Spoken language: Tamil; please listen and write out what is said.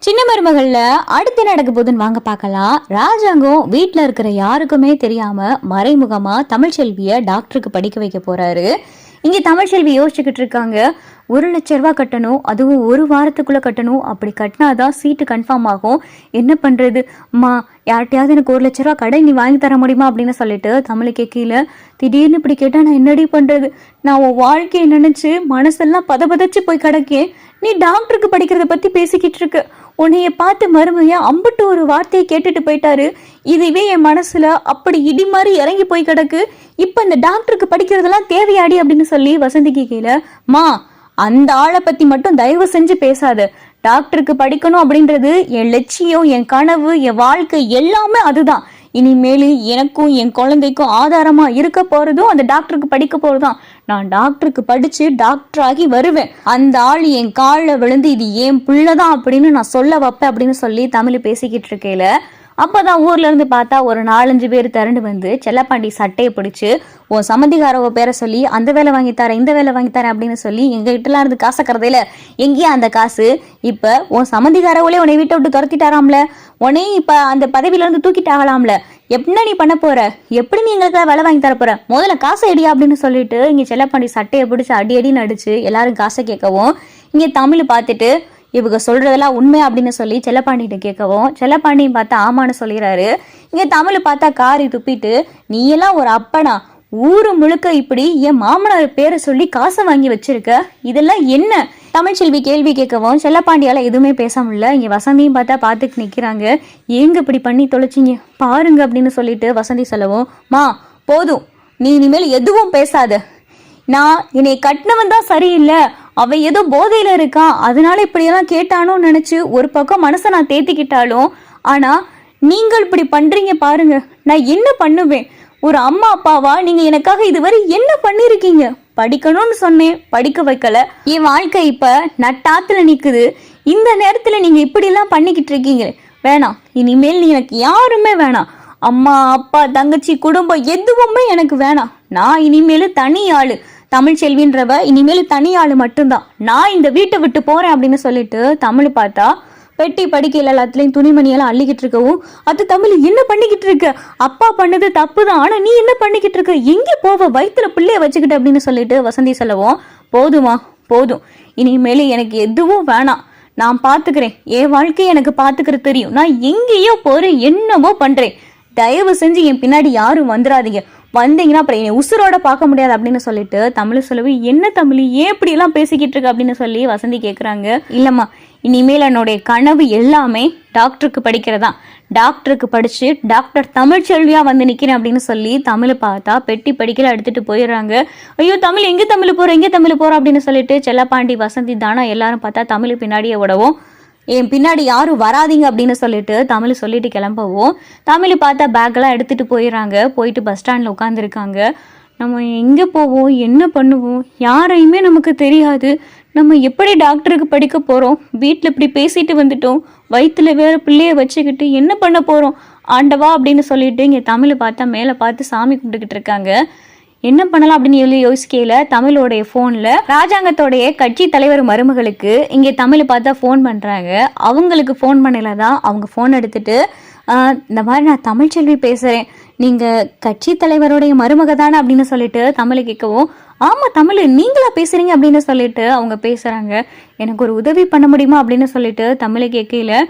சின்ன மருமகள்ல அடுத்து நடக்க போதுன்னு வாங்க பார்க்கலாம். ராஜாங்கம் வீட்டுல இருக்கிற யாருக்குமே தெரியாம மறைமுகமா தமிழ்ச்செல்விய டாக்டருக்கு படிக்க வைக்க போறாரு. இங்க தமிழ்ச்செல்வி யோசிச்சுக்கிட்டு இருக்காங்க. 1,00,000 கட்டணும், அதுவும் ஒரு வாரத்துக்குள்ள கட்டணும். அப்படி கட்டினாதான் சீட்டு கன்ஃபார்ம் ஆகும். என்ன பண்றது அம்மா, யார்கிட்டயாவது எனக்கு 1,00,000 கடை நீ வாங்கி தர முடியுமா அப்படின்னு சொல்லிட்டு தமிழுக்கு கீழே திடீர்னு இப்படி கேட்டா நான் என்னடி பண்றது? நான் உன் வாழ்க்கையை நினைச்சு மனசெல்லாம் பதபதச்சு போய் கிடக்கேன். நீ டாக்டருக்கு படிக்கிறத பத்தி பேசிக்கிட்டு இருக்க. உன்னைய பார்த்து மருமைய அம்புட்டு ஒரு வார்த்தையை கேட்டுட்டு போயிட்டாரு. இதுவே என் மனசுல அப்படி இடி மாதிரி இறங்கி போய் கிடக்கு. இப்ப இந்த டாக்டருக்கு படிக்கிறதெல்லாம் தேவையாடி அப்படின்னு சொல்லி வசந்திக்கு கீழே, மா அந்த ஆளை பத்தி மட்டும் தயவு செஞ்சு பேசாத. டாக்டருக்கு படிக்கணும் அப்படின்றது என் லட்சியம், என் கனவு, என் வாழ்க்கை எல்லாமே அதுதான். இனிமேலு எனக்கும் என் குழந்தைக்கும் ஆதாரமா இருக்க போறதும் அந்த டாக்டருக்கு படிக்க போறதுதான். நான் டாக்டருக்கு படிச்சு டாக்டர் ஆகி வருவேன். அந்த ஆள் என் காலில் விழுந்து இது ஏன் புள்ளதான் அப்படின்னு நான் சொல்ல வைப்பேன் அப்படின்னு சொல்லி தமிழ் பேசிக்கிட்டு இருக்கையில, அப்பதான் ஊர்ல இருந்து பார்த்தா ஒரு 4-5 பேர் திரண்டு வந்து செல்லப்பாண்டி சட்டையை பிடிச்சு, உன் சம்மந்திகாரவ பேரை சொல்லி அந்த வேலை வாங்கி தரேன் இந்த வேலை வாங்கி தரேன் அப்படின்னு சொல்லி எங்க கிட்டலாம் இருந்து காசை கறதையில எங்கேயா அந்த காசு? இப்ப உன் சம்மந்திகாரவளே உன்னை வீட்டை விட்டு துரத்திட்டாராம்ல, உன்னையும் இப்ப அந்த பதவியில இருந்து தூக்கிட்டாகலாம்ல. என்ன நீ பண்ண போற? எப்படி நீ எங்களுக்கு வேலை வாங்கி தர போற? முதல்ல காசை அடியா அப்படின்னு சொல்லிட்டு இங்க செல்லப்பாண்டி சட்டையை பிடிச்சு அடி அடின்னு அடிச்சு எல்லாரும் காசை கேட்கவும், இங்க தமிழ் பார்த்துட்டு இவங்க சொல்றதெல்லாம் உண்மை அப்படின்னு சொல்லி செல்லப்பாண்டிகிட்ட கேட்கவும், செல்லப்பாண்டியும் பார்த்தா ஆமான்னு சொல்லிடுறாரு. இங்க தமிழ் பார்த்தா காரி துப்பிட்டு, நீ எல்லாம் ஒரு அப்பனா? ஊரு முழுக்க இப்படி என் மாமனார் பேரை சொல்லி காசை வாங்கி வச்சிருக்க, இதெல்லாம் என்ன? தமிழ்ச்செல்வி கேள்வி கேட்கவும் செல்லப்பாண்டியால எதுவுமே பேச முடியல. இங்க வசந்தியும் பார்த்தா பார்த்துட்டு நிக்கிறாங்க. ஏங்க இப்படி பண்ணி தொலைச்சிங்க பாருங்க அப்படின்னு சொல்லிட்டு வசந்தி சொல்லவும், மா போதும், நீ இனிமேல் எதுவும் பேசாத. நான் என்னை கட்டினவன் தான் சரியில்லை, அவன் ஏதோ போதையில இருக்கான், அதனால இப்படியெல்லாம் கேட்டானோன்னு நினைச்சு ஒரு பக்கம் மனசை நான் தேத்திக்கிட்டாலும், ஆனா நீங்கள் இப்படி பண்றீங்க பாருங்க, நான் என்ன பண்ணுவேன்? ஒரு அம்மா அப்பாவா நீங்க எனக்காக இதுவரை என்ன பண்ணிருக்கீங்க? படிக்கணும்னு சொன்னேன், படிக்க வைக்கல. என் வாழ்க்கை இப்ப நட்டாத்துல நிக்குது. இந்த நேரத்துல நீங்க இப்படி எல்லாம் பண்ணிக்கிட்டு இருக்கீங்க. வேணாம், இனிமேல் நீ எனக்கு யாருமே வேணாம். அம்மா அப்பா தங்கச்சி குடும்பம் எதுவுமே எனக்கு வேணாம். நான் இனிமேலு தனி ஆளு. தமிழ்ச்செல்வின்றவ இனிமேல் தனி ஆளு மட்டும்தான். நான் இந்த வீட்டை விட்டு போறேன் அப்படின்னு சொல்லிட்டு தமிழ் பார்த்தா பெட்டி படிக்கையில் எல்லாத்துலயும் துணிமணியெல்லாம் அள்ளிக்கிட்டு இருக்கவும், அது தமிழ் என்ன பண்ணிக்கிட்டு இருக்க? அப்பா பண்ணது தப்பு தான், ஆனா நீ என்ன பண்ணிக்கிட்டு இருக்க? எங்கே போவ? வயிற்றுல பிள்ளைய வச்சுக்கிட்டு அப்படின்னு சொல்லிட்டு வசந்தி சொல்லவும், போதுமா போதும், இனிமேல் எனக்கு எதுவும் வேணாம். நான் பாத்துக்கிறேன், என் வாழ்க்கையை எனக்கு பாத்துக்கிற தெரியும். நான் எங்கேயோ போறேன், என்னமோ பண்றேன். தயவு செஞ்சு என் பின்னாடி யாரும் வந்துடாதீங்க. வந்தீங்கன்னா அப்புறம் என்னை உசுரோட பார்க்க முடியாது அப்படின்னு சொல்லிட்டு தமிழ் சொல்லவே, என்ன தமிழ் ஏன் இப்படி எல்லாம் பேசிக்கிட்டு இருக்கு அப்படின்னு சொல்லி வசந்தி கேட்குறாங்க. இல்லம்மா, இனிமேல் என்னுடைய கனவு எல்லாமே டாக்டருக்கு படிக்கிறதா. டாக்டருக்கு படிச்சு டாக்டர் தமிழ்ச்செல்வியா வந்து நிக்கிறேன் அப்படின்னு சொல்லி தமிழ் பார்த்தா பெட்டி படிக்கல எடுத்துட்டு போயிடுறாங்க. ஐயோ தமிழ் எங்க தமிழ் போற, எங்க தமிழ் போற அப்படின்னு சொல்லிட்டு செல்லப்பாண்டி வசந்தி தானா எல்லாரும் பார்த்தா தமிழ் பின்னாடியே விடவும், என் பின்னாடி யாரும் வராதிங்க அப்படின்னு சொல்லிட்டு தமிழ் சொல்லிட்டு கிளம்பவும், தமிழ் பார்த்தா பேக்கெல்லாம் எடுத்துட்டு போயிடுறாங்க. போயிட்டு பஸ் ஸ்டாண்டில் உட்காந்துருக்காங்க. நம்ம எங்கே போவோம், என்ன பண்ணுவோம், யாரையுமே நமக்கு தெரியாது. நம்ம எப்படி டாக்டருக்கு படிக்க போகிறோம்? வீட்டில் இப்படி பேசிட்டு வந்துட்டோம், வயிற்றுல வேற பிள்ளைய வச்சுக்கிட்டு என்ன பண்ண போகிறோம் ஆண்டவா அப்படின்னு சொல்லிட்டு இங்கே தமிழ் பார்த்தா மேலே பார்த்து சாமி கும்பிட்டுக்கிட்டு இருக்காங்க. என்ன பண்ணலாம் அப்படின்னு சொல்லி யோசிக்கையில தமிழோடைய போன்ல ராஜாங்கத்தோடைய கட்சி தலைவர் மருமகளுக்கு இங்கே தமிழ் பார்த்தா ஃபோன் பண்றாங்க. அவங்களுக்கு ஃபோன் பண்ணலதான் அவங்க ஃபோன் எடுத்துட்டு, இந்த மாதிரி நான் தமிழ்ச்செல்வி பேசுறேன், நீங்க கட்சி தலைவருடைய மருமக தானே அப்படின்னு சொல்லிட்டு தமிழ் கேட்கவும், ஆமா தமிழ் நீங்களா பேசுறீங்க அப்படின்னு சொல்லிட்டு அவங்க பேசுறாங்க. எனக்கு ஒரு உதவி பண்ண முடியுமா அப்படின்னு சொல்லிட்டு தமிழ் கேட்கல,